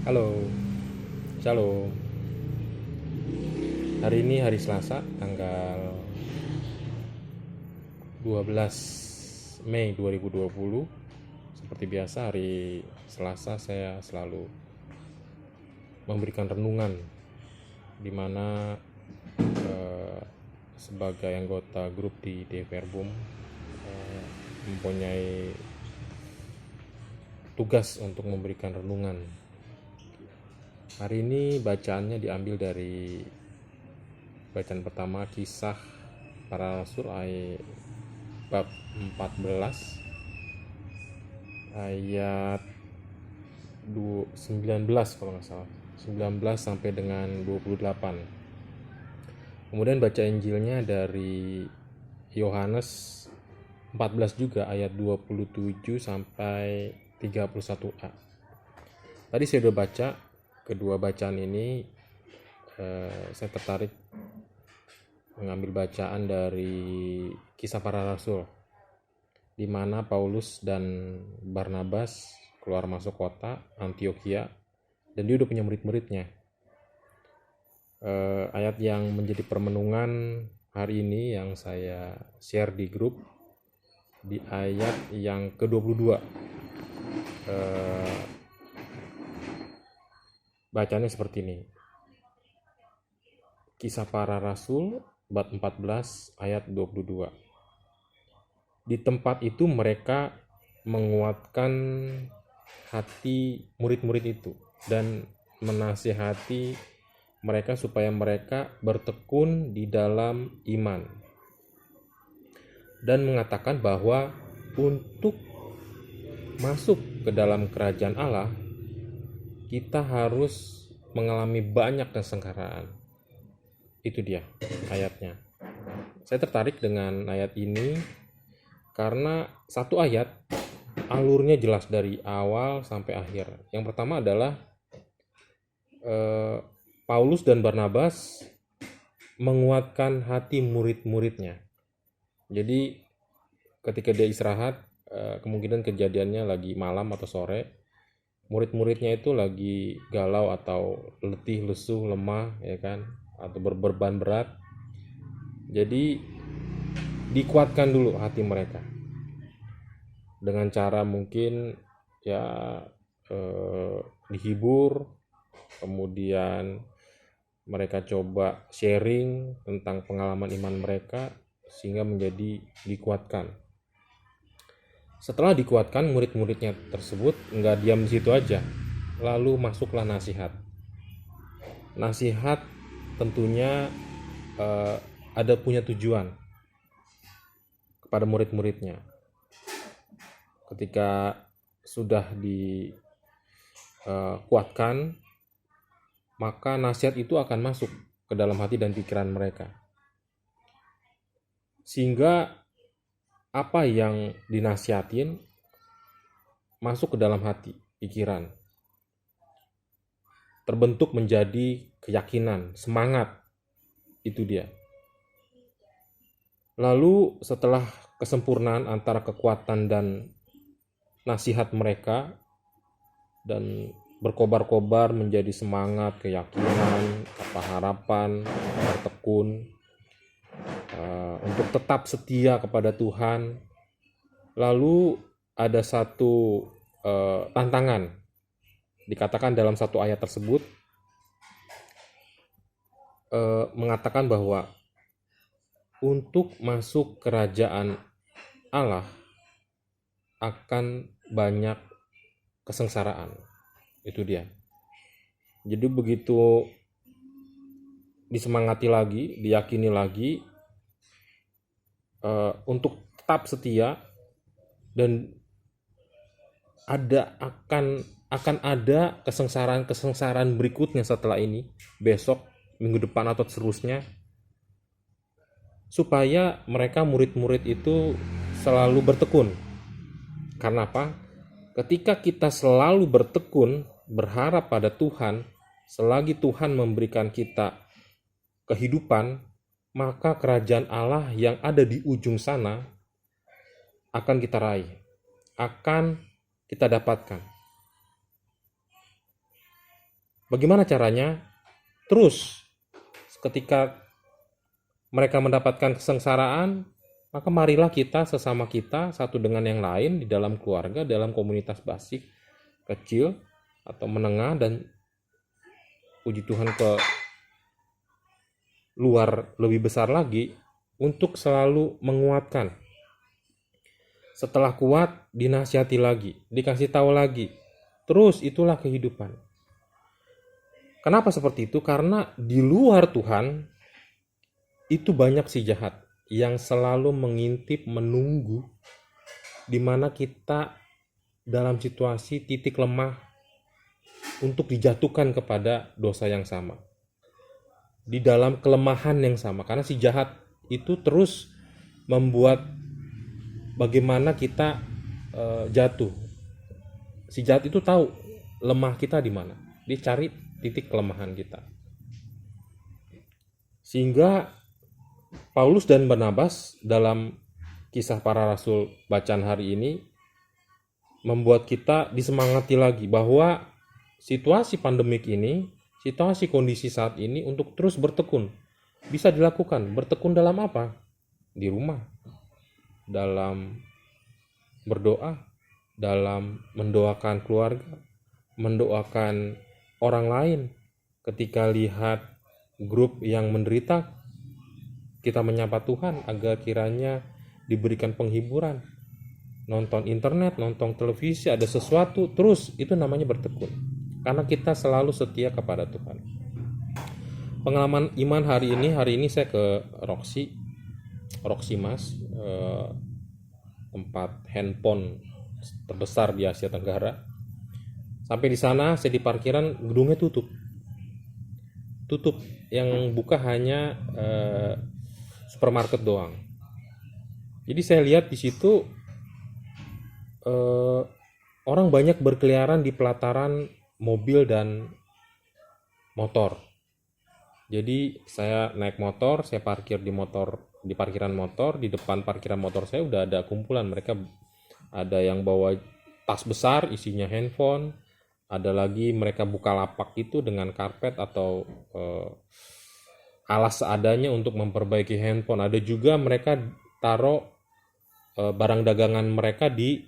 Halo, Shalom. Hari ini hari Selasa, tanggal 12 Mei 2020. Seperti biasa, hari Selasa saya selalu memberikan renungan di mana sebagai anggota grup di DVRBUM mempunyai tugas untuk memberikan renungan. Hari ini bacaannya diambil dari bacaan pertama Kisah Para Rasul bab 14 ayat 19 kalau nggak salah, 19 sampai dengan 28. Kemudian baca Injilnya dari Yohanes 14 juga ayat 27 sampai 31a. Tadi saya sudah baca kedua bacaan ini. Saya tertarik mengambil bacaan dari Kisah Para Rasul, di mana Paulus dan Barnabas keluar masuk kota Antiokhia dan dia udah punya murid-muridnya. Ayat yang menjadi permenungan hari ini yang saya share di grup di ayat yang ke-22. Bacanya seperti ini. Kisah Para Rasul bab 14 ayat 22. Di tempat itu mereka menguatkan hati murid-murid itu dan menasihati mereka supaya mereka bertekun di dalam iman, dan mengatakan bahwa untuk masuk ke dalam kerajaan Allah kita harus mengalami banyak kesengkaraan. Itu dia ayatnya. Saya tertarik dengan ayat ini karena satu ayat alurnya jelas dari awal sampai akhir. Yang pertama adalah Paulus dan Barnabas menguatkan hati murid-muridnya. Jadi ketika dia istirahat, kemungkinan kejadiannya lagi malam atau sore, murid-muridnya itu lagi galau atau letih, lesu, lemah, ya kan, atau berbeban berat. Jadi dikuatkan dulu hati mereka dengan cara mungkin ya dihibur, kemudian mereka coba sharing tentang pengalaman iman mereka sehingga menjadi dikuatkan. Setelah dikuatkan, murid-muridnya tersebut nggak diam di situ aja, lalu masuklah nasihat. Nasihat tentunya ada punya tujuan kepada murid-muridnya. Ketika sudah dikuatkan, maka nasihat itu akan masuk ke dalam hati dan pikiran mereka, sehingga apa yang dinasihatin masuk ke dalam hati, pikiran, terbentuk menjadi keyakinan, semangat. Itu dia. Lalu setelah kesempurnaan antara kekuatan dan nasihat mereka dan berkobar-kobar menjadi semangat, keyakinan, harapan, bertekun untuk tetap setia kepada Tuhan. Lalu ada satu tantangan, dikatakan dalam satu ayat tersebut mengatakan bahwa untuk masuk kerajaan Allah akan banyak kesengsaraan. Itu dia. Jadi begitu disemangati lagi, diyakini lagi untuk tetap setia, dan akan ada kesengsaraan berikutnya setelah ini, besok, minggu depan atau seterusnya, supaya mereka murid-murid itu selalu bertekun. Karena apa? Ketika kita selalu bertekun, berharap pada Tuhan, selagi Tuhan memberikan kita kehidupan, maka kerajaan Allah yang ada di ujung sana akan kita raih, akan kita dapatkan. Bagaimana caranya? Terus ketika mereka mendapatkan kesengsaraan, maka marilah kita sesama kita satu dengan yang lain di dalam keluarga, dalam komunitas basic, kecil atau menengah, dan puji Tuhan ke luar lebih besar lagi, untuk selalu menguatkan. Setelah kuat, dinasihati lagi, dikasih tahu lagi. Terus itulah kehidupan. Kenapa seperti itu? Karena di luar Tuhan itu banyak si jahat yang selalu mengintip, menunggu di mana kita dalam situasi titik lemah untuk dijatuhkan kepada dosa yang sama. Di dalam kelemahan yang sama. Karena si jahat itu terus membuat bagaimana kita jatuh. Si jahat itu tahu lemah kita di mana. Dia cari titik kelemahan kita. Sehingga Paulus dan Barnabas dalam kisah para rasul bacaan hari ini membuat kita disemangati lagi bahwa situasi pandemik ini, situasi kondisi saat ini untuk terus bertekun. Bisa dilakukan. Bertekun dalam apa? Di rumah. Dalam berdoa, dalam mendoakan keluarga, mendoakan orang lain. Ketika lihat grup yang menderita, kita menyapa Tuhan agar kiranya diberikan penghiburan. Nonton internet, nonton televisi, ada sesuatu, terus itu namanya bertekun. Karena kita selalu setia kepada Tuhan. Pengalaman iman hari ini saya ke Roxy Mas, tempat handphone terbesar di Asia Tenggara. Sampai di sana, saya di parkiran, gedungnya tutup. Yang buka hanya supermarket doang. Jadi saya lihat di situ orang banyak berkeliaran di pelataran mobil dan motor. Jadi saya naik motor, saya parkir di parkiran motor. Di depan parkiran motor saya udah ada kumpulan. Mereka ada yang bawa tas besar isinya handphone, ada lagi mereka buka lapak itu dengan karpet atau alas seadanya untuk memperbaiki handphone. Ada juga mereka taruh barang dagangan mereka di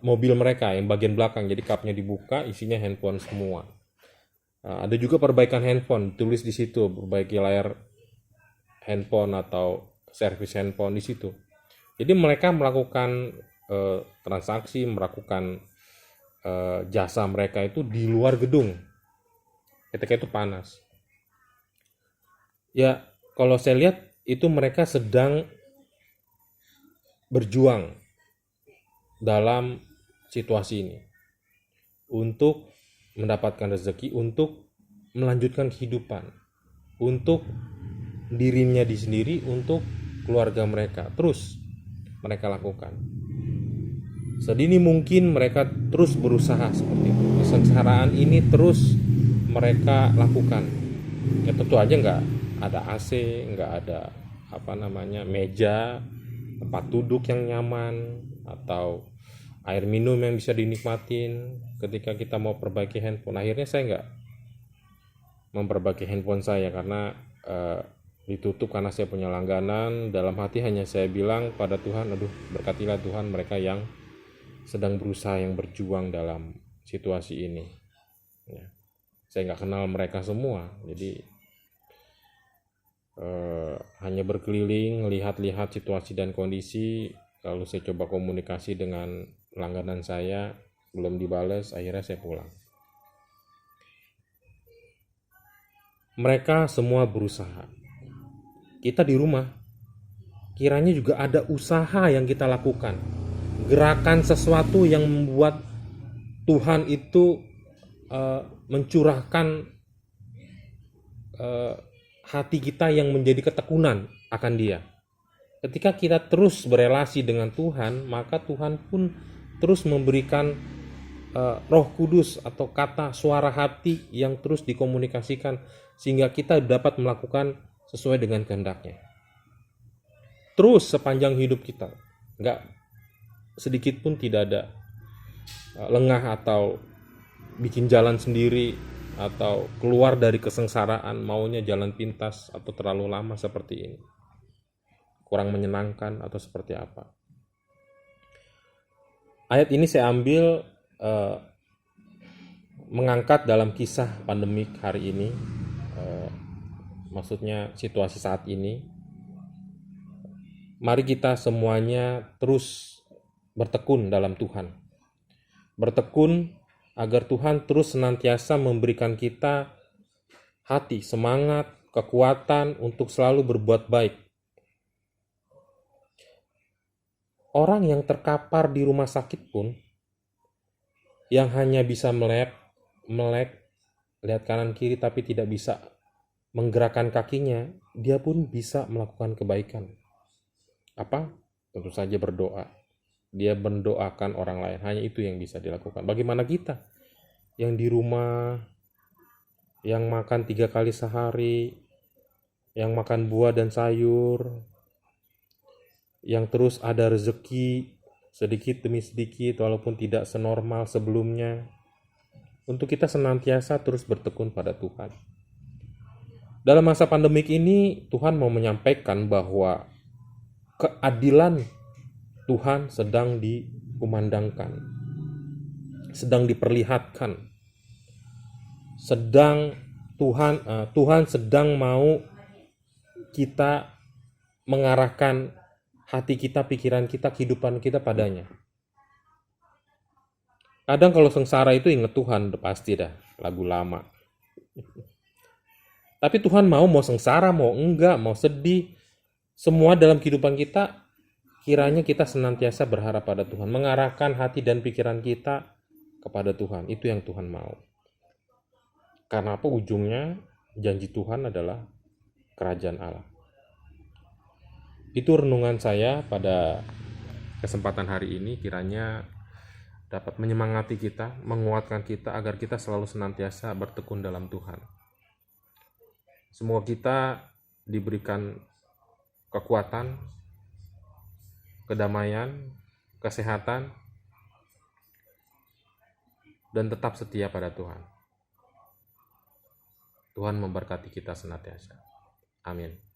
mobil mereka yang bagian belakang, jadi kapnya dibuka, isinya handphone semua. Ada juga perbaikan handphone, tulis di situ perbaiki layar handphone atau servis handphone di situ. Jadi mereka melakukan transaksi, melakukan jasa mereka itu di luar gedung. Ketika itu panas. Ya, kalau saya lihat itu mereka sedang berjuang dalam situasi ini untuk mendapatkan rezeki, untuk melanjutkan kehidupan, untuk dirinya sendiri, untuk keluarga mereka. Terus mereka lakukan. Sedini mungkin mereka terus berusaha seperti itu. Kesengsaraan ini terus mereka lakukan. Ya tentu aja nggak ada AC, nggak ada meja, tempat duduk yang nyaman, atau air minum yang bisa dinikmatin ketika kita mau perbaiki handphone. Akhirnya saya nggak memperbaiki handphone saya karena ditutup karena saya punya langganan. Dalam hati hanya saya bilang pada Tuhan, aduh berkatilah Tuhan mereka yang sedang berusaha, yang berjuang dalam situasi ini. Ya. Saya nggak kenal mereka semua, jadi hanya berkeliling, lihat-lihat situasi dan kondisi. Lalu saya coba komunikasi dengan langganan saya, belum dibalas, akhirnya saya pulang. Mereka semua berusaha. Kita di rumah, kiranya juga ada usaha yang kita lakukan. Gerakan sesuatu yang membuat Tuhan itu mencurahkan hati kita yang menjadi ketekunan akan Dia. Ketika kita terus berelasi dengan Tuhan, maka Tuhan pun terus memberikan Roh Kudus atau kata suara hati yang terus dikomunikasikan sehingga kita dapat melakukan sesuai dengan kehendak-Nya. Terus sepanjang hidup kita, enggak sedikit pun tidak ada lengah atau bikin jalan sendiri atau keluar dari kesengsaraan, maunya jalan pintas atau terlalu lama seperti ini, kurang menyenangkan atau seperti apa. Ayat ini saya ambil mengangkat dalam kisah pandemik hari ini, maksudnya situasi saat ini. Mari kita semuanya terus bertekun dalam Tuhan. Bertekun agar Tuhan terus senantiasa memberikan kita hati, semangat, kekuatan untuk selalu berbuat baik. Orang yang terkapar di rumah sakit pun, yang hanya bisa melek, lihat kanan kiri tapi tidak bisa menggerakkan kakinya, dia pun bisa melakukan kebaikan. Apa? Tentu saja berdoa. Dia mendoakan orang lain. Hanya itu yang bisa dilakukan. Bagaimana kita yang di rumah, yang makan 3 kali sehari, yang makan buah dan sayur, yang terus ada rezeki sedikit demi sedikit walaupun tidak senormal sebelumnya, untuk kita senantiasa terus bertekun pada Tuhan. Dalam masa pandemik ini, Tuhan mau menyampaikan bahwa keadilan Tuhan sedang dikumandangkan, sedang diperlihatkan, Tuhan sedang mau kita mengarahkan hati kita, pikiran kita, kehidupan kita padanya. Kadang kalau sengsara itu ingat Tuhan, pasti dah lagu lama. Tapi Tuhan mau sengsara, mau enggak, mau sedih, semua dalam kehidupan kita, kiranya kita senantiasa berharap pada Tuhan, mengarahkan hati dan pikiran kita kepada Tuhan. Itu yang Tuhan mau. Karena apa? Ujungnya janji Tuhan adalah kerajaan Allah. Itu renungan saya pada kesempatan hari ini, kiranya dapat menyemangati kita, menguatkan kita agar kita selalu senantiasa bertekun dalam Tuhan. Semoga kita diberikan kekuatan, kedamaian, kesehatan, dan tetap setia pada Tuhan. Tuhan memberkati kita senantiasa. Amin.